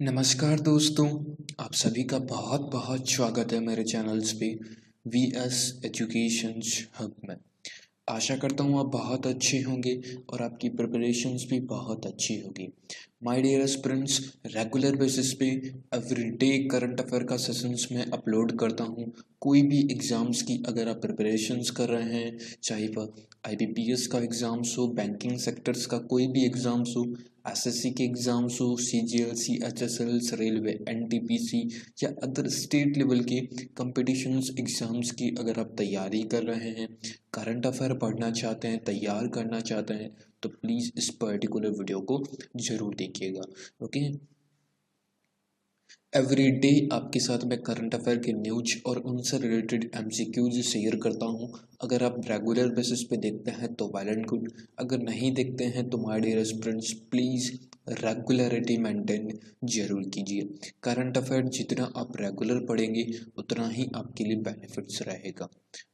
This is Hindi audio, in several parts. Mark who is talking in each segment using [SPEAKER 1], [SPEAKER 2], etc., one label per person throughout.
[SPEAKER 1] नमस्कार दोस्तों, आप सभी का बहुत बहुत स्वागत है मेरे चैनल्स पे वी एस एजुकेशंस हब में। आशा करता हूँ आप बहुत अच्छे होंगे और आपकी प्रिपरेशंस भी बहुत अच्छी होगी। My dear aspirants, regular basis पे एवरीडे करंट अफेयर का सेशंस में अपलोड करता हूँ। कोई भी एग्ज़ाम्स की अगर आप प्रिपरेशंस कर रहे हैं, चाहे वह IBPS का एग्ज़ाम्स हो, बैंकिंग सेक्टर्स का कोई भी एग्ज़ाम्स हो, SSC के एग्ज़ाम्स हो, CGL, HSL, रेलवे, NTPC या अदर स्टेट लेवल के कंपटीशंस एग्ज़ाम्स की अगर आप तैयारी कर रहे हैं, करंट अफेयर पढ़ना चाहते हैं, तैयार करना चाहते हैं, तो प्लीज़ इस पर्टिकुलर वीडियो को ज़रूर देखिएगा। ओके, एवरी डे आपके साथ मैं करंट अफेयर के न्यूज और उनसे रिलेटेड MCQs शेयर करता हूँ। अगर आप रेगुलर बेसिस पे देखते हैं तो वेल एंड गुड, अगर नहीं देखते हैं तो my dear students please regularity maintain जरूर कीजिए। करंट अफेयर जितना आप रेगुलर पढ़ेंगे उतना ही आपके लिए बेनिफिट्स रहेगा।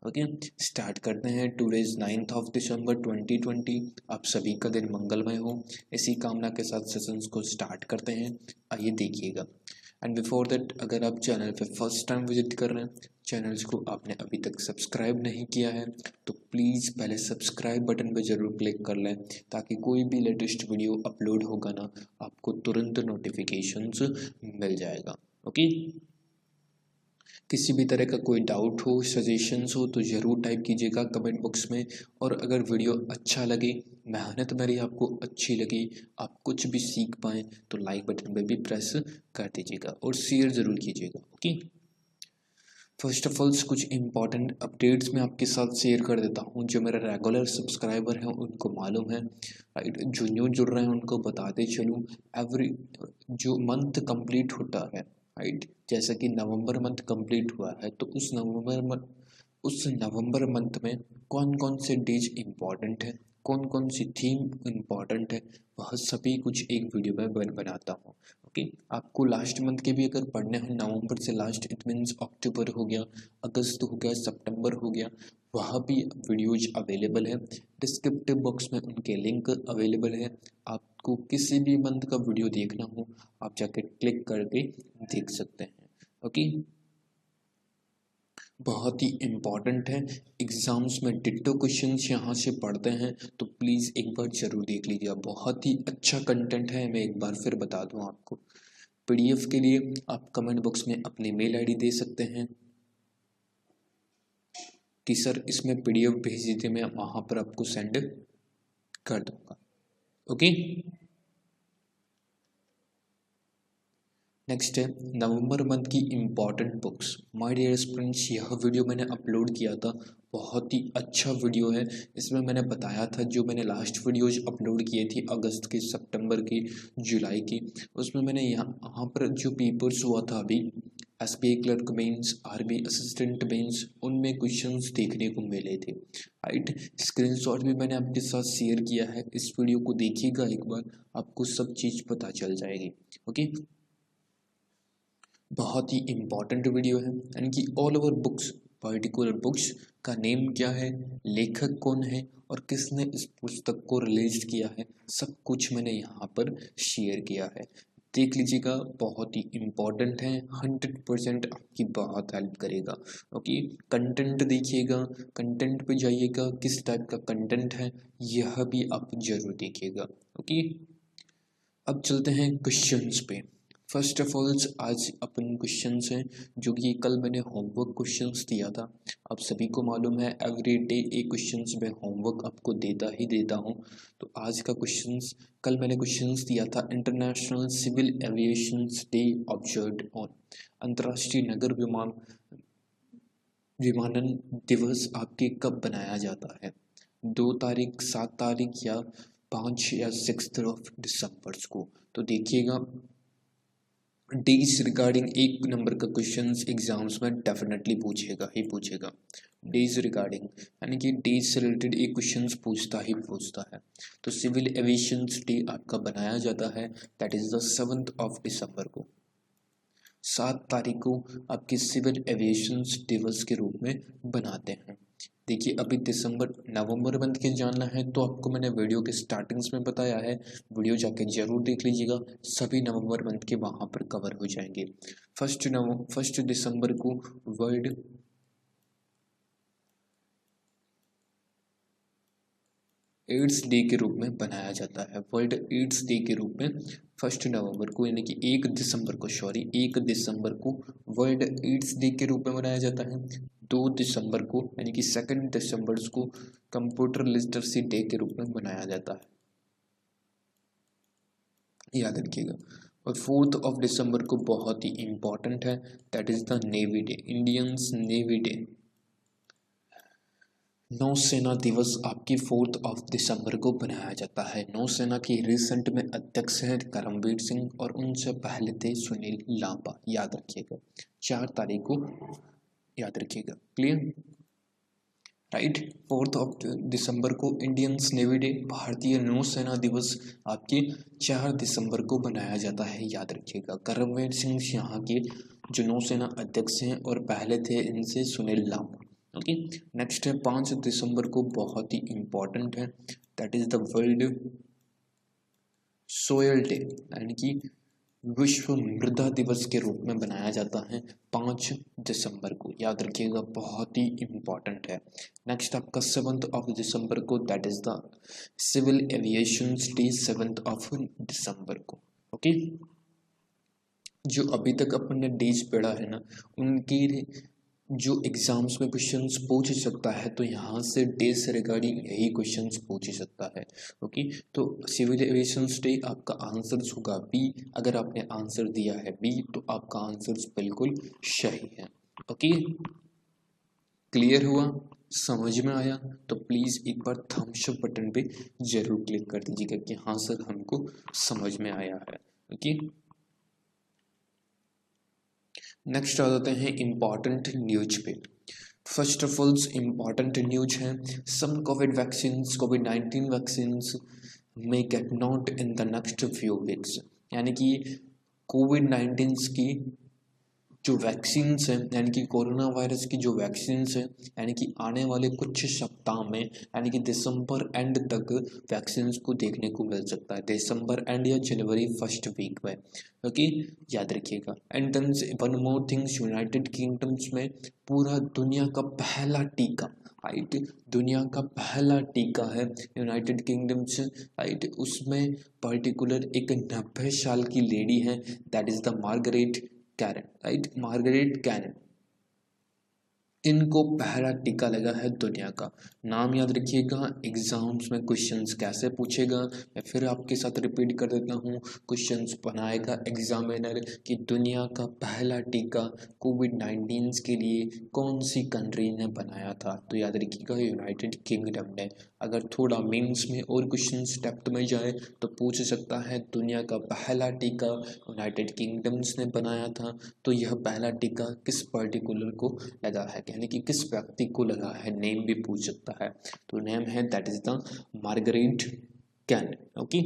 [SPEAKER 1] ओके, स्टार्ट करते हैं। Today is 9th of December 2020। आप सभी का दिन मंगलमय हो, इसी कामना के साथ सेशंस को स्टार्ट करते हैं। आइए देखिएगा। एंड बिफोर दैट, अगर आप चैनल पे फर्स्ट टाइम विजिट कर रहे हैं, चैनल्स को आपने अभी तक सब्सक्राइब नहीं किया है, तो प्लीज़ पहले सब्सक्राइब बटन पे ज़रूर क्लिक कर लें, ताकि कोई भी लेटेस्ट वीडियो अपलोड होगा ना, आपको तुरंत नोटिफिकेशंस मिल जाएगा। ओके, किसी भी तरह का कोई डाउट हो, सजेशंस हो तो ज़रूर टाइप कीजिएगा कमेंट बॉक्स में। और अगर वीडियो अच्छा लगे, मेहनत मेरी आपको अच्छी लगी, आप कुछ भी सीख पाएँ, तो लाइक बटन पे भी प्रेस कर दीजिएगा और शेयर ज़रूर कीजिएगा। ओके, फर्स्ट ऑफ ऑल कुछ इंपॉर्टेंट अपडेट्स मैं आपके साथ शेयर कर देता हूँ। जो मेरे रेगुलर सब्सक्राइबर हैं उनको मालूम है, राइट। जो न्यू जुड़ रहे हैं उनको बताते चलूँ, एवरी जो मंथ कंप्लीट होता है, राइट, जैसा कि नवंबर मंथ कंप्लीट हुआ है, तो उस नवंबर मंथ में कौन कौन से डेज इम्पॉर्टेंट है, कौन कौन सी थीम इम्पॉर्टेंट है, वह सभी कुछ एक वीडियो में बनाता हूँ। ओके, आपको लास्ट मंथ के भी अगर पढ़ने हैं, नवंबर से लास्ट, इट मीन्स अक्टूबर हो गया, अगस्त हो गया, सितंबर हो गया, वहाँ भी वीडियोज अवेलेबल है। डिस्क्रिप्टिव बॉक्स में उनके लिंक अवेलेबल है। आपको किसी भी मंथ का वीडियो देखना हो, आप जाके क्लिक करके देख सकते हैं। ओके, बहुत ही इम्पॉर्टेंट है। एग्ज़ाम्स में डिट्टो क्वेश्चंस यहाँ से पढ़ते हैं, तो प्लीज़ एक बार ज़रूर देख लीजिए। बहुत ही अच्छा कंटेंट है, मैं एक बार फिर बता दूँ आपको। PDF के लिए आप कमेंट बॉक्स में अपनी मेल ID दे सकते हैं कि सर इसमें PDF भेज दीजिए, मैं वहाँ पर आपको सेंड कर दूँगा। ओके, नेक्स्ट है नवंबर मंथ की important books. My dear friends, यह वीडियो मैंने अपलोड किया था, बहुत ही अच्छा वीडियो है। इसमें मैंने बताया था, जो मैंने लास्ट वीडियोज अपलोड किए थे अगस्त के, सितंबर की, जुलाई की, उसमें मैंने यहाँ पर जो पेपर्स हुआ था अभी, SBI clerk mains, RBI assistant mains, उनमें क्वेश्चंस देखने को मिले थे, राइट। स्क्रीनशॉट भी मैंने आपके साथ शेयर किया है। इस वीडियो को देखिएगा एक बार, आपको सब चीज़ पता चल जाएगी। ओके, बहुत ही इम्पॉर्टेंट वीडियो है, यानी कि all over books, particular books का नेम क्या है, लेखक कौन है और किसने इस पुस्तक को रिलीज किया है, सब कुछ मैंने यहाँ पर शेयर किया है। देख लीजिएगा, बहुत ही इम्पॉर्टेंट है, 100% आपकी बहुत हेल्प करेगा। ओके, कंटेंट देखिएगा, कंटेंट पे जाइएगा, किस टाइप का कंटेंट है यह भी आप जरूर देखिएगा। ओके, अब चलते हैं क्वेश्चंस पे। फर्स्ट ऑफ ऑल आज अपन क्वेश्चंस हैं जो कि कल मैंने होमवर्क क्वेश्चंस दिया था। आप सभी को मालूम है, एवरी डे एक क्वेश्चंस में होमवर्क आपको देता ही देता हूँ। तो आज का क्वेश्चंस, कल मैंने क्वेश्चंस दिया था, international civil aviation day observed on, अंतर्राष्ट्रीय नगर विमानन दिवस आपके कब बनाया जाता है, 2 तारीख, 7 तारीख या 5 या 6 ऑफ दिसंबर को। तो देखिएगा, डेज रिगार्डिंग एक नंबर का क्वेश्चन एग्जाम्स में डेफिनेटली पूछेगा ही पूछेगा। डेज रिगार्डिंग यानी कि डेज से रिलेटेड एक क्वेश्चन पूछता ही पूछता है। तो सिविल एविएशन डे आपका बनाया जाता है, that is the 7th of December को। 7 तारीख को आपके सिविल एविएशन दिवस के रूप में बनाते हैं। देखिए अभी दिसंबर नवंबर मंथ के जानना है तो आपको मैंने वीडियो के स्टार्टिंग्स में बताया है, वीडियो जाके जरूर देख लीजिएगा, सभी नवंबर मंथ के वहाँ पर कवर हो जाएंगे। फर्स्ट दिसंबर को वर्ल्ड एड्स डे के रूप में बनाया जाता है। वर्ल्ड एड्स डे के रूप में 1 नवंबर को यानी कि 1 दिसंबर को वर्ल्ड एड्स डे के रूप में मनाया जाता है। 2 दिसंबर को यानी कि 2 दिसंबर को कंप्यूटर लिटरेसी डे के रूप में मनाया जाता है, याद रखिएगा। और 4 दिसंबर को बहुत ही इंपॉर्टेंट है, that is the navy day, Indians navy day. नौसेना दिवस आपकी 4 दिसंबर को बनाया जाता है। नौसेना की रिसेंट में अध्यक्ष हैं करमबीर सिंह और उनसे पहले थे सुनील लांबा, याद रखिएगा। 4 तारीख को याद रखिएगा, क्लियर, राइट। 4 दिसंबर को इंडियंस नेवी डे, भारतीय नौसेना दिवस आपके 4 दिसंबर को बनाया जाता है, याद रखिएगा। करमबीर सिंह यहाँ के जो नौसेना अध्यक्ष हैं और पहले थे इनसे सुनील लांबा। ओके, नेक्स्ट है 5 दिसंबर को, बहुत ही इंपॉर्टेंट है, that is the world soil day, यानी कि विश्व मृदा दिवस के रूप में बनाया जाता है 5 दिसंबर को, याद रखिएगा, बहुत ही इंपॉर्टेंट है। नेक्स्ट आपका 7 दिसंबर को, that is the civil aviation day, 7 दिसंबर को। ओके, जो अभी तक अपन ने डेज पढ़ा है ना, उनकी जो एग्जाम्स में क्वेश्चंस पूछ सकता है, तो यहाँ से डे से रिगार्डिंग यही क्वेश्चंस पूछ सकता है। ओके, तो सिविल एविएशन डे आपका आंसर होगा बी। अगर आपने आंसर दिया है बी तो आपका आंसर बिल्कुल सही है। ओके, क्लियर हुआ, समझ में आया? तो प्लीज़ एक बार थम्स अप बटन पे जरूर क्लिक कर दीजिएगा कि हाँ सर हमको समझ में आया है। ओके, नेक्स्ट आ जाते हैं इम्पॉर्टेंट न्यूज पे। First of all important news है, सम कोविड-19 vaccines may get not in the next few weeks, यानी कि कोविड-19 की जो वैक्सीन्स हैं, यानी कि कोरोना वायरस की जो वैक्सीन्स हैं, यानी कि आने वाले कुछ सप्ताह में, यानी कि दिसंबर एंड तक वैक्सीन्स को देखने को मिल सकता है, दिसंबर एंड या जनवरी फर्स्ट वीक में। ओके, याद रखिएगा। And then one more things, United Kingdoms में पूरा दुनिया का पहला टीका, राइट, दुनिया का पहला टीका है यूनाइटेड किंगडम से, राइट। उसमें पर्टिकुलर एक 90 साल की लेडी है, that is the Margaret Keenan, right, Margaret Keenan, इनको पहला टीका लगा है दुनिया का। नाम याद रखिएगा, एग्जाम्स में क्वेश्चंस कैसे पूछेगा, मैं फिर आपके साथ रिपीट कर देता हूँ, क्वेश्चंस बनाएगा एग्जामिनर कि दुनिया का पहला टीका कोविड-19 के लिए कौन सी कंट्री ने बनाया था, तो याद रखिएगा यूनाइटेड किंगडम ने। अगर थोड़ा मेंस में और क्वेश्चंस डेप्थ में जाए तो पूछ सकता है दुनिया का पहला टीका यूनाइटेड किंगडम्स ने बनाया था, तो यह पहला टीका किस पर्टिकुलर को लगा है, यानी कि किस व्यक्ति को लगा है, नेम भी पूछ सकता है। तो नेम है that is the Margaret Keenan. Okay,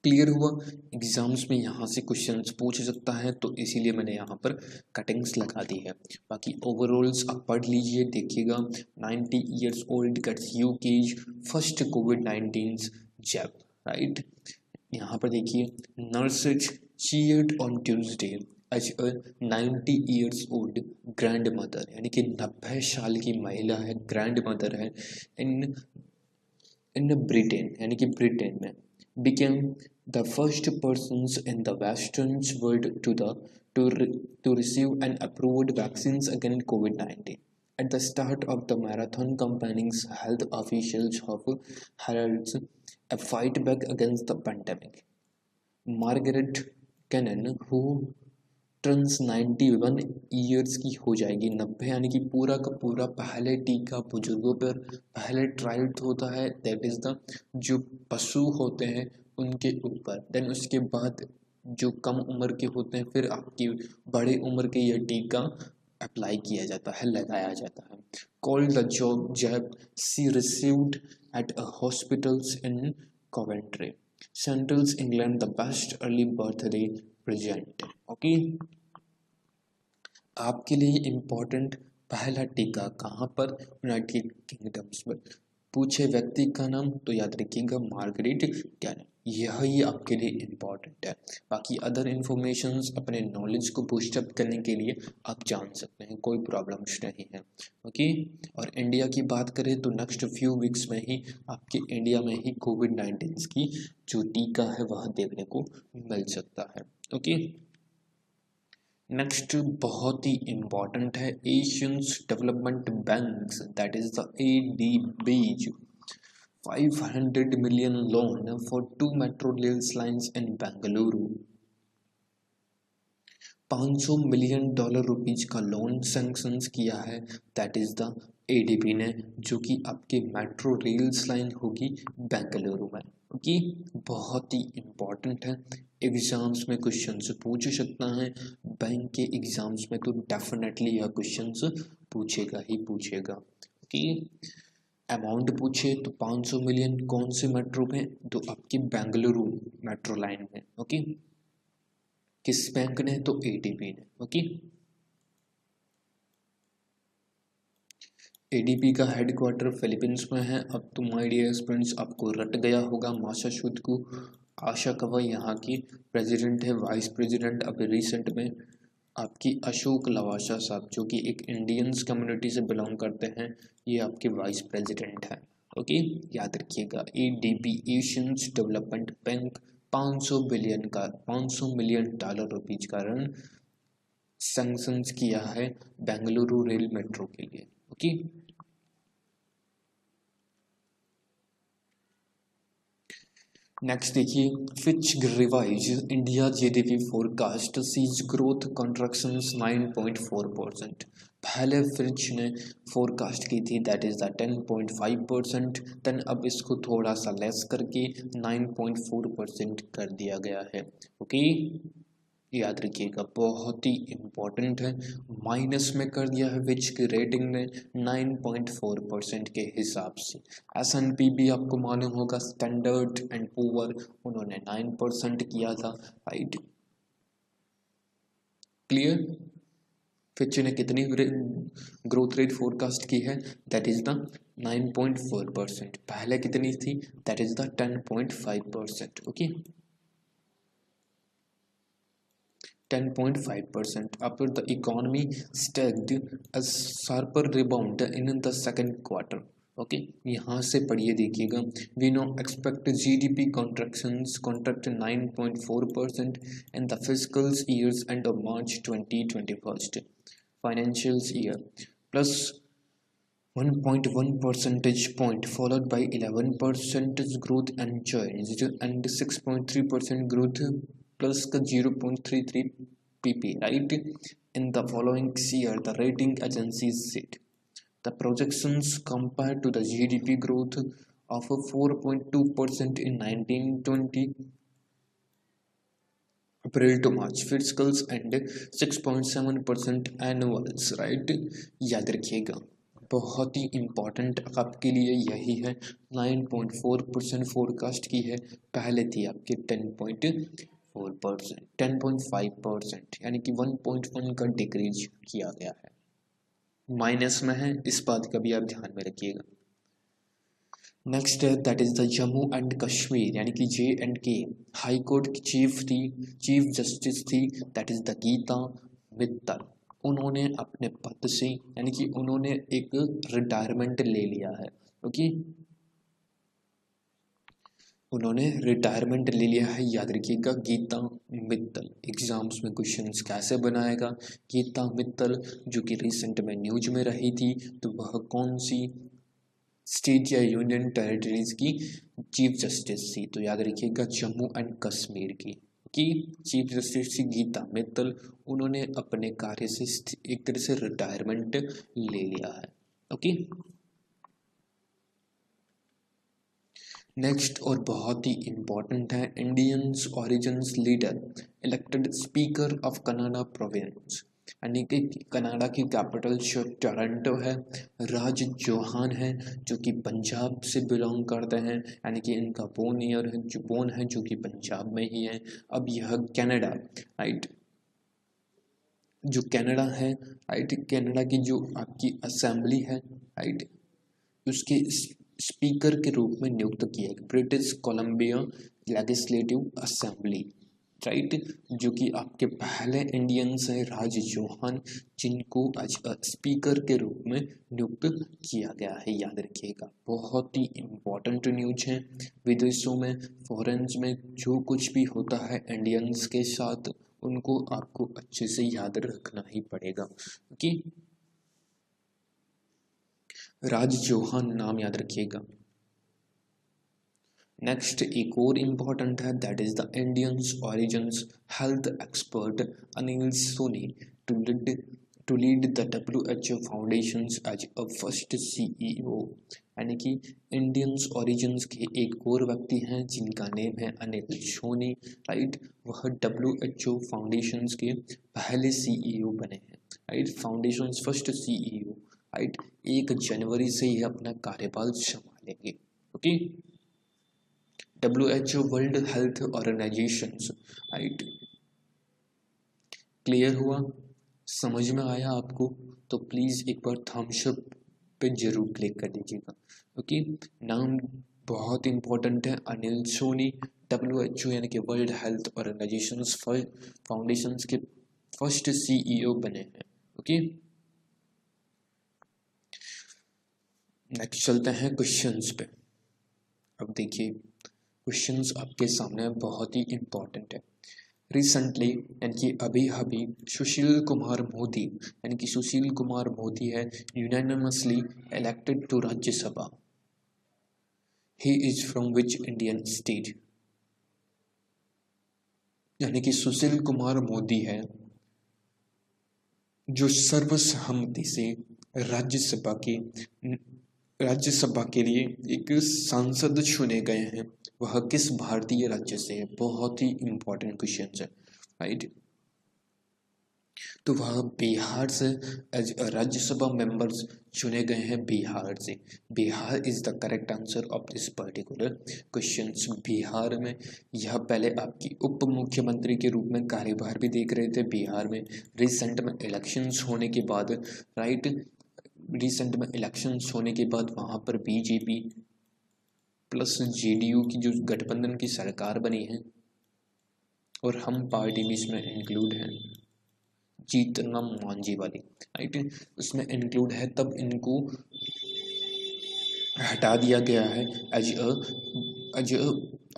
[SPEAKER 1] clear हुआ? एग्जाम्स में यहाँ से क्वेश्चंस पूछ सकता है, तो इसीलिए मैंने यहाँ पर कटिंग्स लगा दी है। बाकी ओवरऑल्स आप पढ़ लीजिए, देखिएगा। 90 years old gets UK's first कोविड-19 जैब, राइट। यहाँ पर देखिए, nurses cheered on Tuesday as a 90 years old grandmother, यानी कि 90 साल की महिला है, ग्रैंड मदर है, इन ब्रिटेन, यानी कि ब्रिटेन में, became the first persons in the western world to receive and approved vaccines against COVID-19. At the start of the marathon campaign's health officials have heralded a fight back against the pandemic. Margaret Keenan who turns 91 years की हो जाएगी, 90 यानी कि पूरा का पूरा पहले टीका बुजुर्गों पर पहले ट्रायल होता है, दैट इज द जो पशु होते हैं उनके ऊपर, देन उसके बाद जो कम उम्र के होते हैं फिर आपकी बड़े उम्र के यह टीका अप्लाई किया जाता है, लगाया जाता है। Called the jab she received at a hospitals in Coventry, central England, the best early birthday present. Okay, आपके लिए इम्पोर्टेंट पहला टीका कहाँ पर? यूनाइटेड किंगडम्स में। पूछे व्यक्ति का नाम तो याद रखिएगा मार्गरेट कैनन, यही आपके लिए इम्पॉर्टेंट है। बाकी अदर इन्फॉर्मेशंस अपने नॉलेज को बूस्टअप करने के लिए आप जान सकते हैं, कोई प्रॉब्लम्स नहीं है। ओके, और इंडिया की बात करें तो नेक्स्ट फ्यू वीक्स में ही आपके इंडिया में ही कोविड-19 की जो टीका है वह देखने को मिल सकता है। ओके, नेक्स्ट बहुत ही इम्पॉर्टेंट है Asians development banks, that is the ADB, 500 million loan for 2 metro rail lines in Bengaluru। 500 million dollar rupees का लोन सैंक्शंस किया है, दैट इज द ADB ने, जो कि आपके मेट्रो रेल्स लाइन होगी बेंगलुरु में। ओके, बहुत ही इम्पॉर्टेंट है, एग्जाम्स में क्वेश्चन पूछ सकता है, बैंक के एग्जाम्स में तो डेफिनेटली यह क्वेश्चन पूछेगा ही पूछेगा। ओके, अमाउंट पूछे तो 500 मिलियन कौन से मेट्रो में? तो आपकी बेंगलुरु मेट्रो लाइन में। ओके, किस बैंक ने? तो ADB ने। ओके, ADB का हेडक्वार्टर फिलीपींस में है। अब तो माय डियर फ्रेंड्स आपको रट गया होगा मासाशुद को। आशा कवई यहाँ की प्रेसिडेंट है, वाइस प्रेसिडेंट अभी रिसेंट में आपकी अशोक लवासा साहब, जो कि एक इंडियंस कम्युनिटी से बिलोंग करते हैं, ये आपके वाइस प्रेसिडेंट हैं। ओके, याद रखिएगा ADB Asians development bank 500 million dollar rupees का ऋण सैंक्शंस किया है बेंगलुरु रेल मेट्रो के लिए। ओके, नेक्स्ट देखिए, Fitch revise India GDP forecast sees growth contractions 9.4%। पहले फिच ने फोरकास्ट की थी दैट इज द 10.5%, देन अब इसको थोड़ा सा लेस करके 9.4% कर दिया गया है। ओके, याद रखिएगा बहुत ही इम्पोर्टेंट है, माइनस में कर दिया है विच की रेटिंग ने 9.4% के हिसाब से। S&P भी आपको मालूम होगा, स्टैंडर्ड एंड पुअर, उन्होंने 9% किया था, राइट? क्लियर? फिच ने कितनी ग्रोथ रेट फोरकास्ट की है? That is the 9.4%। पहले कितनी थी? That is the 10.5%। Okay, 10.5%. After the economy stacked a sharper rebound in the second quarter. Okay, यहाँ से पढ़िए देखिएगा, we now expect GDP contractions contract 9.4% in the fiscal years end of March 2021 financial year, plus 1.1 percentage point followed by 11% growth unchanged and 6.3% growth plus का 0.33 pp, right? In the following year the rating agencies said the projections compared to the GDP growth of 4.2% in 1920 April to March fiscals and 6.7% annuals, right? याद रखिएगा, बहुत ही इम्पॉर्टेंट आपके लिए यही है। 9.4% फोरकास्ट की है, पहले थी आपके 10.4%, 10.5%, यानी कि 1.1 का डिक्रीज किया गया है, माइनस में है, इस बात का भी आप ध्यान में रखिएगा। नेक्स्ट है that is the Jammu and Kashmir यानी कि J&K हाई कोर्ट की चीफ जस्टिस थी, that is the Geeta Mittal. उन्होंने अपने पद से यानी कि उन्होंने एक रिटायरमेंट ले लिया है। ओके, उन्होंने रिटायरमेंट ले लिया है, याद रखिएगा गीता मित्तल। एग्जाम्स में क्वेश्चंस कैसे बनाएगा? गीता मित्तल जो कि रिसेंट में न्यूज में रही थी, तो वह कौन सी स्टेट या यूनियन टेरिटरीज की चीफ जस्टिस थी? तो याद रखिएगा जम्मू एंड कश्मीर की चीफ जस्टिस थी गीता मित्तल। उन्होंने अपने कार्य से एक तरह से रिटायरमेंट ले लिया है। ओके, नेक्स्ट और बहुत ही इम्पोर्टेंट है, Indians origins leader elected speaker of Canada province, यानी कि कनाडा की कैपिटल टोरंटो है, राज चौहान है जो कि पंजाब से बिलोंग करते हैं, यानी कि इनका बोन है जो कि पंजाब में ही है। अब यह कनाडा, राइट, जो कनाडा है, राइट, कनाडा की जो आपकी असेंबली है, राइट, उसके स्पीकर के रूप में नियुक्त किया है British Columbia legislative assembly, right, जो कि आपके पहले इंडियंस हैं राज चौहान, जिनको आज स्पीकर के रूप में नियुक्त किया गया है, याद रखिएगा। बहुत ही इम्पोर्टेंट न्यूज है। विदेशों में, फॉरेन्स में जो कुछ भी होता है इंडियंस के साथ, उनको आपको अच्छे से याद रखना ही पड़ेगा, कि राज चौहान नाम याद रखिएगा। नेक्स्ट एक और इम्पॉर्टेंट है, that is the Indians origins health expert Anil Soni to lead the WHO foundation as a first CEO, यानी कि इंडियंस ओरिजिन्स के एक और व्यक्ति हैं जिनका नेम है अनिल सोनी, राइट, वह WHO फाउंडेशन के पहले CEO बने हैं, right, foundation first CEO, right, 1 जनवरी से ही अपना कार्यकाल संभालेंगे, okay. WHO world health organisation, right, clear हुआ, समझ में आया आपको? तो प्लीज़ एक बार थम्स अप पे जरूर क्लिक कर दीजिएगा, ओके। नाम बहुत इंपॉर्टेंट है, अनिल सोनी, WHO यानी कि वर्ल्ड हेल्थ ऑर्गेनाइजेशन फाउंडेशन के फर्स्ट CEO बने हैं, ओके। नेक्स्ट चलते हैं क्वेश्चंस पे। अब देखिए क्वेश्चंस आपके सामने बहुत ही इम्पोर्टेंट है। रिसेंटली यानी कि अभी अभी सुशील कुमार मोदी, यानी कि सुशील कुमार मोदी है unanimously elected to Rajya Sabha. He is from which Indian state, यानी कि सुशील कुमार मोदी है जो सर्वसम्मति से राज्यसभा के लिए एक सांसद चुने गए हैं, वह किस भारतीय राज्य से है? बहुत ही इंपॉर्टेंट क्वेश्चन है, राइट। तो वह बिहार से एज राज्यसभा मेंबर्स चुने गए हैं, बिहार से। Bihar is the correct answer of this particular question. Bihar में यह पहले आपकी उप मुख्यमंत्री के रूप में कार्यभार भी देख रहे थे बिहार में। रिसेंट में इलेक्शंस होने के बाद, राइट, रिसेंट में इलेक्शंस होने के बाद वहाँ पर बीजेपी प्लस JDU की जो गठबंधन की सरकार बनी है, और हम पार्टी भी इसमें इंक्लूड हैं, जीतन राम मांझी वाली, राइट, उसमें इंक्लूड है। तब इनको हटा दिया गया है एज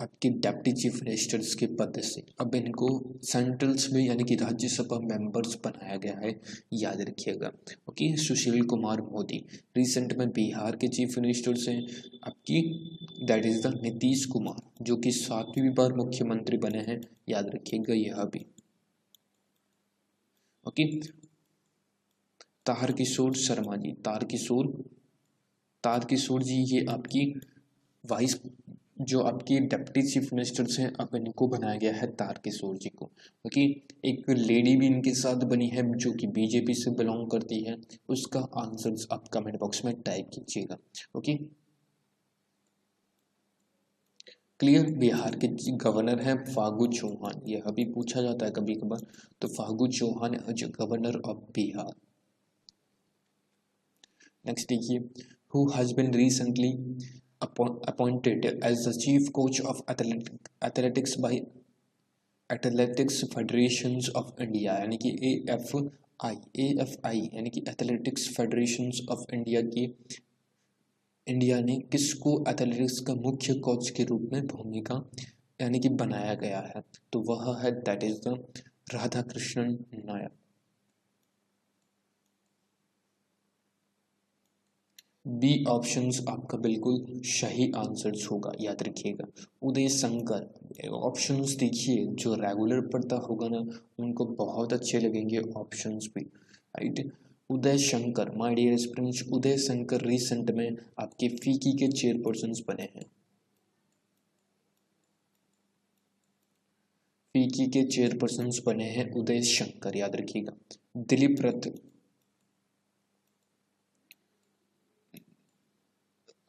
[SPEAKER 1] आपके डिप्टी चीफ मिनिस्टर्स के पद से। अब इनको सेंट्रल्स में यानी कि राज्यसभा मेंबर्स बनाया गया है, याद रखिएगा, ओके। सुशील कुमार मोदी रिसेंट में बिहार के चीफ मिनिस्टर्स हैं आपकी, that is the Nitish Kumar, जो कि 7वीं बार मुख्यमंत्री बने हैं, याद रखिएगा यह भी, ओके। तारकिशोर शर्मा जी, तारकिशोर जी, ये आपकी वाइस जो आपकी डिप्टी चीफ मिनिस्टर्स हैं, अब इनको बनाया गया है तारकिशोर जी को, ओके। एक लेडी भी इनके साथ बनी है जो कि बीजेपी से बिलोंग करती है, उसका आंसर्स आप कमेंट बॉक्स में टाइप कीजिएगा, ओके। क्लियर। बिहार के गवर्नर हैं फागू चौहान, यह भी पूछा जाता है कभी कभार, तो Phagu Chauhan as governor of Bihar. Next देखिए, who has been recently appointed as the chief coach of athletics by Athletics Federations of India, यानी कि AFI यानी कि एथलेटिक्स फेडरेशंस ऑफ इंडिया की इंडिया ने किसको एथलेटिक्स का मुख्य कोच के रूप में भूमिका यानी कि बनाया गया है? तो वह है that is the Radhakrishnan Nair. B options आपका बिल्कुल सही आंसर्स होगा, याद रखिएगा। उदय शंकर, ऑप्शंस देखिए, जो रेगुलर पढ़ता होगा ना उनको बहुत अच्छे लगेंगे ऑप्शंस भी, right. Uday Shankar, my dear students, Uday Shankar recent में आपके फीकी के चेयरपर्सन बने हैं, फीकी के चेयरपर्सन बने हैं उदय शंकर, याद रखिएगा। दिलीप रथ,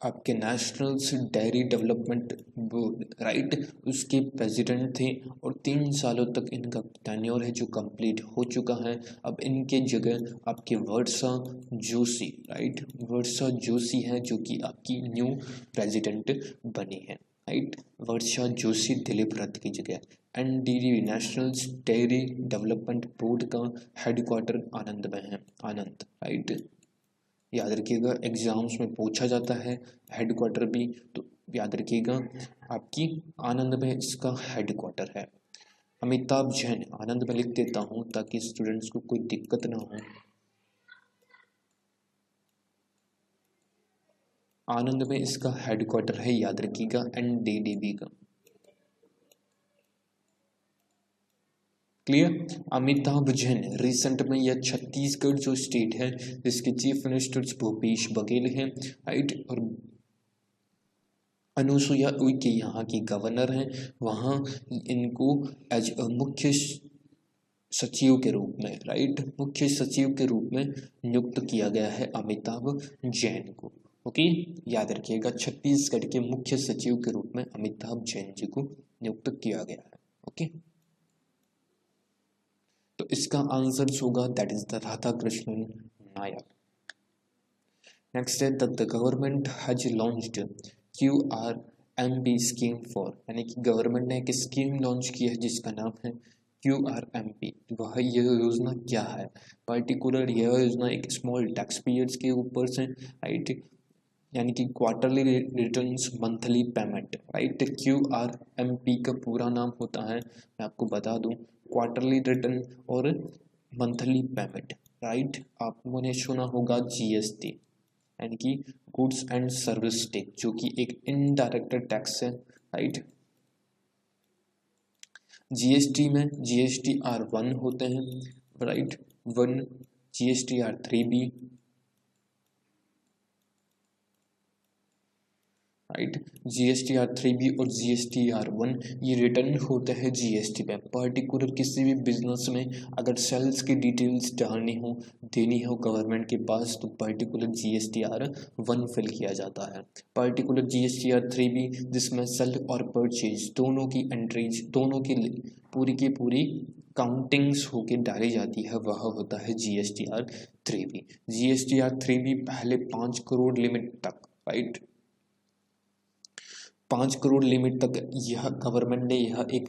[SPEAKER 1] आपके nationals dairy development board, right, उसके प्रेसिडेंट थे और 3 सालों तक इनका टेन्योर है जो कंप्लीट हो चुका है। अब इनके जगह आपके वर्षा जोशी, राइट, वर्षा जोशी हैं जो कि आपकी न्यू प्रेसिडेंट बनी है, राइट। वर्षा जोशी दिलीप रथ की जगह। NDD national dairy development board का हेडक्वार्टर आनंद में है, आनंद, राइट। याद रखिएगा एग्जाम्स में पूछा जाता है हेडक्वार्टर भी, तो याद रखिएगा आपकी आनंद में इसका हेडक्वार्टर है। अमिताभ जैन, आनंद में लिख देता हूँ ताकि स्टूडेंट्स को कोई दिक्कत ना हो। आनंद में इसका हेडक्वार्टर है, याद रखिएगा NDDB का। क्लियर। अमिताभ जैन रिसेंट में यह छत्तीसगढ़ जो स्टेट है जिसके चीफ मिनिस्टर भूपेश बघेल हैं, राइट, और अनुसुईया उइके यहाँ की गवर्नर हैं। वहाँ इनको एज मुख्य सचिव के रूप में, राइट, मुख्य सचिव के रूप में नियुक्त किया गया है अमिताभ जैन को। ओके, याद रखिएगा छत्तीसगढ़ के मुख्य सचिव के रूप में अमिताभ जैन जी को नियुक्त किया गया है। ओके, तो इसका आंसर होगा that is the Radhakrishnan Nair. Next है the government has launched QRMP scheme for, यानी कि गवर्नमेंट ने एक स्कीम लॉन्च की है जिसका नाम है QRMP। वह यह योजना क्या है? पर्टिकुलर यह योजना एक स्मॉल टैक्स पेयर्स के ऊपर से, राइट, यानी कि quarterly returns monthly payment, right. QRMP का पूरा नाम होता है, मैं आपको बता दूं, क्वार्टरली रिटर्न और मंथली पेमेंट, राइट। आपने ने सुना होगा GST, यानी कि गुड्स एंड सर्विस टैक्स, जो कि एक इनडायरेक्ट टैक्स है, राइट। GST में GSTR1 होते हैं, राइट, 1, GSTR3 भी, राइट। GSTR3 और GSTR1 ये रिटर्न होता है GST पे। पर्टिकुलर किसी भी बिजनेस में अगर सेल्स की डिटेल्स डालनी हो, देनी हो गवर्नमेंट के पास, तो पर्टिकुलर GSTR1 फिल किया जाता है। पर्टिकुलर GSTR3 भी, जिसमें सेल और परचेज दोनों की एंट्रीज, दोनों की पूरी काउंटिंग्स होके डाली जाती है, वह होता है GSTR3 भी। GSTR3 भी पहले 5 करोड़ लिमिट तक, राइट, 5 करोड़ लिमिट तक यह गवर्नमेंट ने यह एक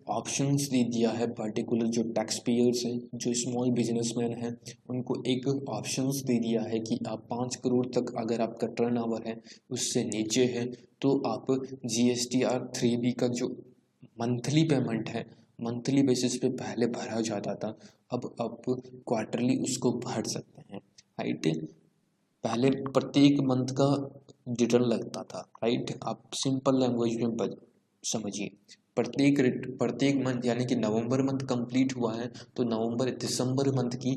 [SPEAKER 1] ऑप्शंस दे दिया है। पर्टिकुलर जो टैक्स पेयर्स हैं, जो स्मॉल बिजनेसमैन हैं, उनको एक ऑप्शंस दे दिया है कि आप 5 करोड़ तक अगर आपका टर्न ओवर है उससे नीचे है तो आप GSTR3B का जो मंथली पेमेंट है, मंथली बेसिस पे पहले भरा जाता था, अब आप क्वार्टरली उसको भर सकते हैं, राइट। पहले प्रत्येक मंथ का रिटर्न लगता था, राइट। आप सिंपल लैंग्वेज में समझिए, प्रत्येक मंथ, यानी कि नवंबर मंथ कंप्लीट हुआ है तो नवंबर दिसंबर मंथ की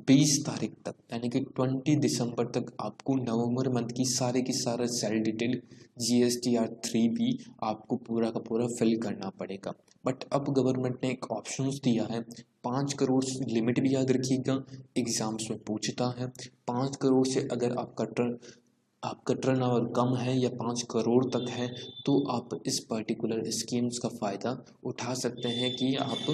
[SPEAKER 1] 20 तारीख तक, यानी कि 20 दिसंबर तक आपको नवंबर मंथ की सारा सेल डिटेल GSTR3 आपको पूरा का पूरा फिल करना पड़ेगा। बट अब गवर्नमेंट ने एक ऑप्शंस दिया है, 5 करोड़ लिमिट भी याद रखिएगा, एग्जाम्स में पूछता है। 5 करोड़ से अगर आपका टर्न ओवर कम है या 5 करोड़ तक है तो आप इस पर्टिकुलर स्कीम्स का फ़ायदा उठा सकते हैं कि आप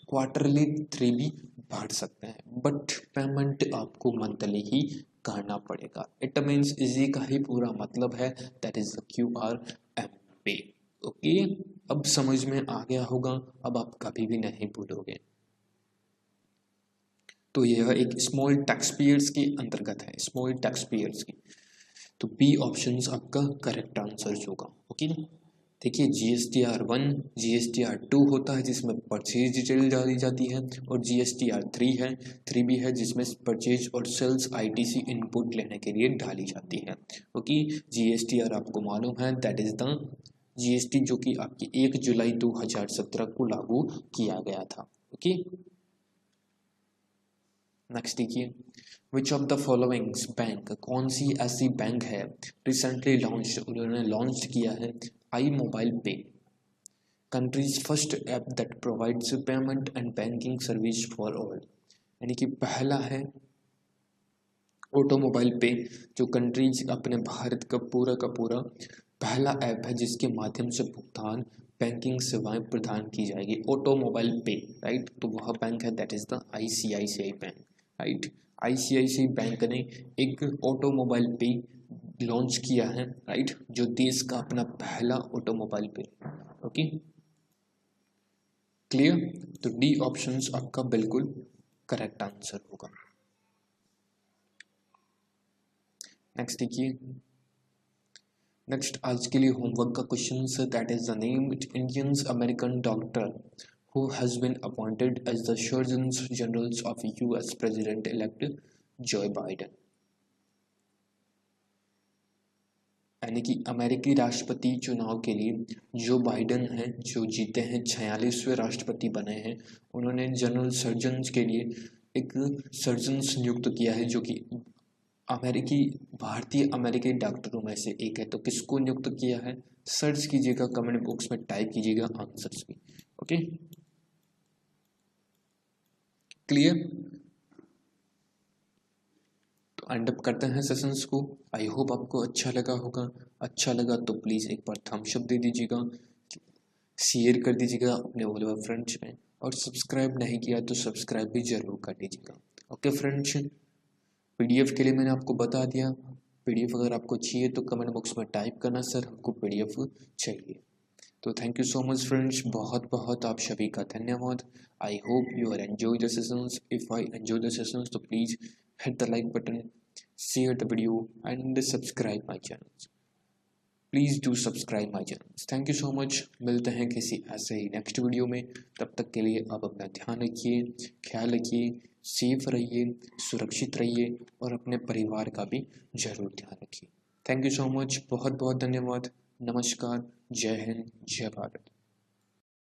[SPEAKER 1] क्वार्टरली 3 भी भर सकते हैं, बट पेमेंट आपको मंथली ही करना पड़ेगा। इट मीन्स इसी का ही पूरा मतलब है, that is the QRMP। Okay, अब समझ में आ गया होगा, अब आप कभी भी नहीं भूलोगे। तो यह एक स्मॉल टैक्स पेयर्स के अंतर्गत है, स्मॉल टैक्स पेयर्स की, तो बी ऑप्शन आपका करेक्ट आंसर होगा। ओके, देखिए GSTR1 GSTR2 होता है जिसमें परचेज डिटेल डाली जाती है, और GSTR3 है, 3 है जिसमें परचेज और सेल्स ITC इनपुट लेने के लिए डाली जाती है। ओके, GSTR आपको मालूम है दैट इज द GST जो कि आपकी 1 जुलाई 2017 को लागू किया गया था। ओके, नेक्स्ट देखिए, which of the followings bank, कौन सी ऐसी बैंक है रिसेंटली लॉन्च, उन्होंने लॉन्च किया है आई मोबाइल पे, countries first app that provides payment and banking service for all, यानी कि पहला है ऑटोमोबाइल पे जो कंट्रीज अपने भारत का पूरा पहला ऐप है जिसके माध्यम से भुगतान बैंकिंग सेवाएं प्रदान की जाएगी, ऑटोमोबाइल पे, राइट। तो वह बैंक है that is the ICICI bank, right. ICICI bank ने एक ऑटोमोबाइल पे लॉन्च किया है, राइट, जो देश का अपना पहला ऑटोमोबाइल पे। Okay, clear. तो डी ऑप्शन आपका बिल्कुल करेक्ट आंसर होगा। नेक्स्ट देखिए, नेक्स्ट आज के लिए होमवर्क का क्वेश्चन है that is the name Indian American doctor who has been appointed as the surgeon general of US president elect Joe Biden. यानी कि अमेरिकी राष्ट्रपति चुनाव के लिए जो बाइडेन हैं, जो जीते हैं, 46वें राष्ट्रपति बने हैं, उन्होंने जनरल सर्जन के लिए एक सर्जन नियुक्त किया है जो कि भारतीय अमेरिकी डॉक्टरों में से एक है। तो किसको नियुक्त किया है, सर्च कीजिएगा, कमेंट बॉक्स में टाइप कीजिएगा आंसर्स भी। Okay, clear. तो एंड अप करते हैं सेशंस को। आई होप आपको अच्छा लगा होगा। अच्छा लगा तो प्लीज़ एक बार थम्स अप दे दीजिएगा, शेयर कर दीजिएगा अपने वाले फ्रेंड्स में, और सब्सक्राइब नहीं किया तो सब्सक्राइब भी जरूर कर दीजिएगा। ओके फ्रेंड्स, पीडीएफ के लिए मैंने आपको बता दिया। पीडीएफ अगर आपको चाहिए तो कमेंट बॉक्स में टाइप करना सर हमको पीडीएफ चाहिए। तो thank you so much friends, बहुत बहुत आप सभी का धन्यवाद। I hope you are enjoy the sessions. If I enjoy the sessions तो please hit the like button, share the video and subscribe my channel. Please do subscribe my channel. Thank you so much. मिलते हैं किसी ऐसे ही नेक्स्ट वीडियो में। तब तक के लिए आप अपना ध्यान रखिए, ख्याल रखिए, सेफ रहिए, सुरक्षित रहिए, और अपने परिवार का भी जरूर ध्यान रखिए। थैंक यू सो मच, बहुत बहुत धन्यवाद। नमस्कार, जय हिंद, जय भारत।